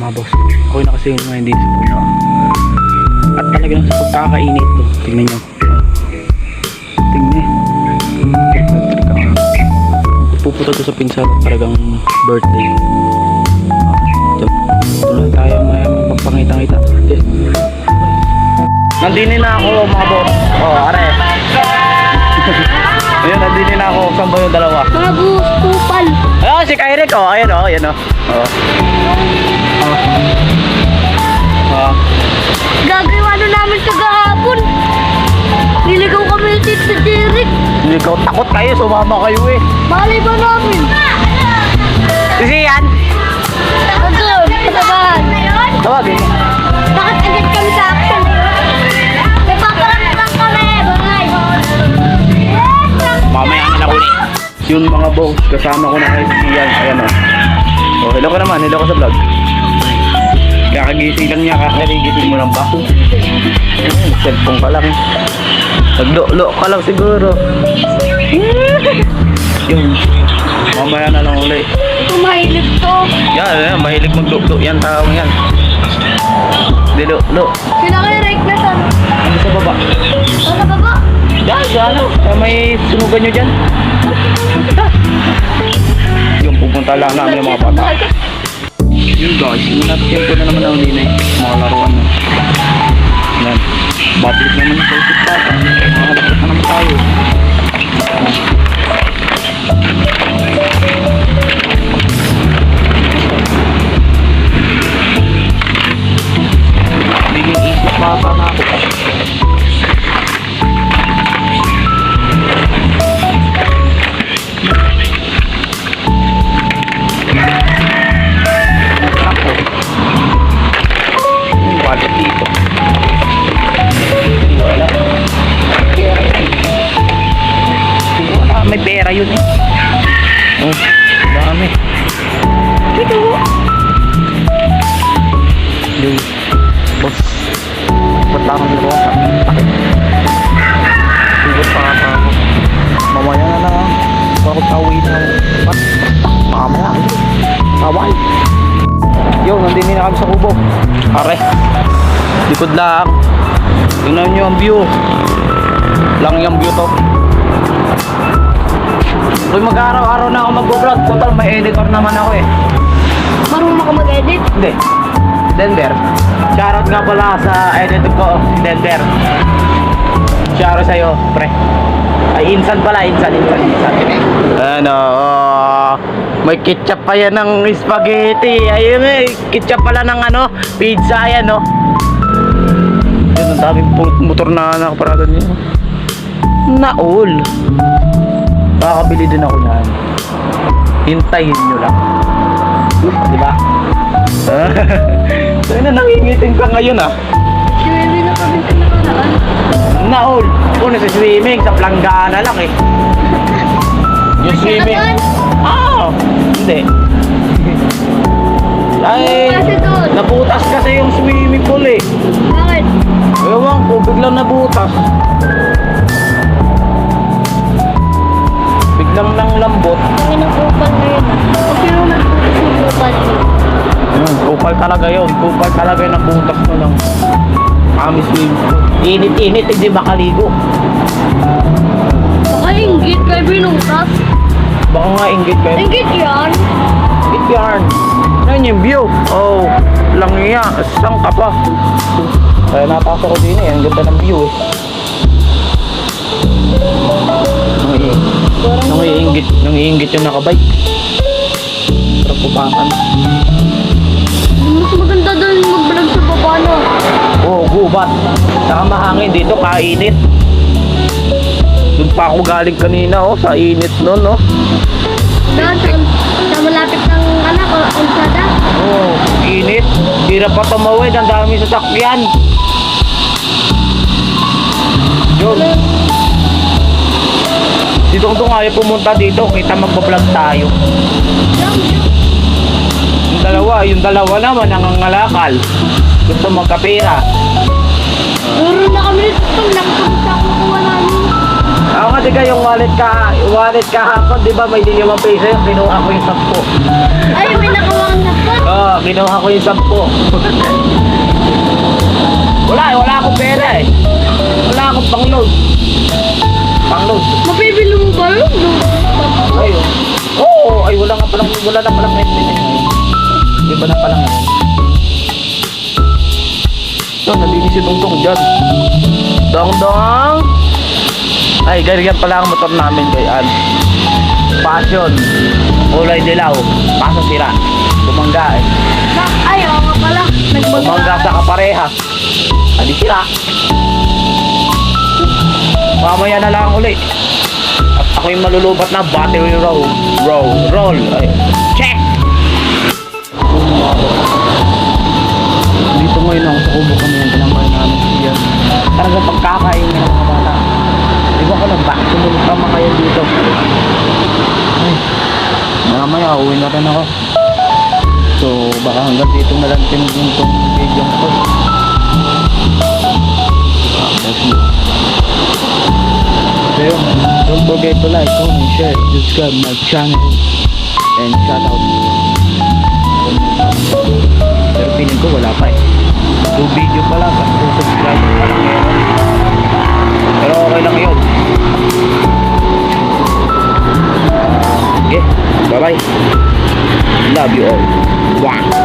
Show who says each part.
Speaker 1: mga boss. Ako na kasi yung hindi sa puno. At talagang sa pagkakainit to. Tingnan nyo. Tingnan. Pupunta to sa pinsan. Talagang birthday. Tuloy tayo may magpangita-ngita. Nandini na ako mga boss. Oh, are. Ayun, nandini na ako. Saan ba yung dalawa?
Speaker 2: Mga kupal.
Speaker 1: Ayun, si Kyrick. Oh, ayun oh, ayun oh.
Speaker 2: Gagawa na namin kagahapon. Niligaw kami ni Tito Derek.
Speaker 1: Hindi ko takot kayo, sumama kayo eh.
Speaker 2: Malay ba namin?
Speaker 1: Kasi yan.
Speaker 2: Doon, patabahan.
Speaker 1: Tawagin mo.
Speaker 2: Bakit agad kami sa action? Nagpaparang lang kami, bagay.
Speaker 1: Mamaya na ulit. Yun mga boss, kasama ko na kayo si Ian. Ayan o. Oh, hello ka naman, hello ka sa vlog. Kakagising lang niya, kakarigising mo lang ba? Cellphone ka lang. Naglo-lo ka lang siguro. Yun. Mamaya na lang ulit.
Speaker 2: Tumahilip to.
Speaker 1: Yan, mahilig maglo-lo. Yan, tawag yan. Dilo-lo.
Speaker 2: Sila kayo rake na sa
Speaker 1: Ano sa baba?
Speaker 2: Sa baba?
Speaker 1: Yan, ano? May sunugan nyo dyan. Yung pupunta lang namin ng mga bata. Yun guys, tempo na naman ang din eh. Mga laruan na. Yan. Babalik naman yung pulpit bata. Mahalapit na naman tayo. Biging isip bata na ako. May pera yun eh. Oh, dami. Dito. Yung boss. Patlangan nito sa akin. Sigot pa ako. Mamaya na lang. Bakit tawin na lang. Mamaya. Taway. Yo, nandini na kami sa kubo. Are. Likod lang. Tingnan nyo ang view. Lang yung view to. Kung mag-araw-araw na ako mag-vlog, total may editor naman ako eh.
Speaker 2: Marunong ako mag-edit?
Speaker 1: Hindi. Denver. Shoutout nga pala sa editor ko, Denver. Shoutout sa'yo, pre. Ay, insan pala, insan. Ano, may ketchup pa yan ng spaghetti. Ayun eh, ketchup pala ng ano, pizza, ayan no. Yun, ang daming motor na nakaparada niya. Naol. Makakabili din ako na. Hintayin nyo lang. Diba? So na nangingitin ka ngayon ah.
Speaker 2: Swimming na kami sa nakaraan.
Speaker 1: Naol. Kung sa swimming, sa planggana lang eh. Yung swimming. Ah, hindi. Ay, nabutas kasi yung swimming pool eh.
Speaker 2: Bakit?
Speaker 1: Ewan ko, biglang nabutas. Biglang nang lambot.
Speaker 2: Ang inakupal na yun. Huwag sino nagputas ng kupal yun.
Speaker 1: Kupal talaga yun. Kupal talaga yung nabutas mo lang. Kami swimming pool. Init-init, hindi makaligo.
Speaker 2: Baka inggit kayo binutas.
Speaker 1: Baka nga inggit kayo.
Speaker 2: Inggit yan.
Speaker 1: Inggit yarn. Yan yung view. Oh, lang iya. Saan ka pa? Kaya napasok ko din eh. Ang ganda ng view eh. Nangiinggit yung nakabike. Sarap pupakan.
Speaker 2: Mas maganda doon mag-vlog sa baba na.
Speaker 1: Oo, gubat. Saka mahangin dito, kainit. Doon pa ako galing kanina oh, sa init nun oh.
Speaker 2: Doon, sa malapit ng anak o kalsada.
Speaker 1: Oo, init. Hirap pa tumawid, ang dami sasakyan. Yun. Dito kung ayaw pumunta dito, kita magpa-vlog tayo. Yung dalawa naman nangangalakal. Gusto magkapira.
Speaker 2: Meron na kami nito pag nagpunta ako kuha namin.
Speaker 1: Ako kasi yung wallet kahapon, di ba may 5 peso yung kinuha ko yung 10.
Speaker 2: Ay, may nakawang na po.
Speaker 1: kinuha ko yung 10. Wala akong pera eh. Wala akong pang-load. Pang-load.
Speaker 2: Mapibili mo ba yun?
Speaker 1: Ay, ay wala na palang maintenance. Iba na palang yun. So, nalinis si Dongdong dyan. Dongdong! Ay, ganyan pala ang motor namin, gayan. Passion. Kulay dilaw. Kaso sira. Bumangga eh.
Speaker 2: Ay, oo nga pala.
Speaker 1: Bumangga sa kaparehas. Hindi sira. Mamaya na lang uli. At ako yung malulubat na battery roll. Roll. Ay. Check! Dito ngayon ako sa kubo kami yung tinambayan namin siya. Talagang pagkakain na ng mga bata. Di ba ko lang, bakit sumunod kama kayo dito? Ay, mamaya uwi na rin ako. So, baka hanggang dito na lang tinugin tong video ko. So yun, don't forget to like, comment, share, subscribe my channel, and shout out. Pero feeling ko wala pa eh. 2 video pa lang, 2 subscriber pa lang ngayon. Pero okay lang yun. Okay, bye bye. Love you all. Wow.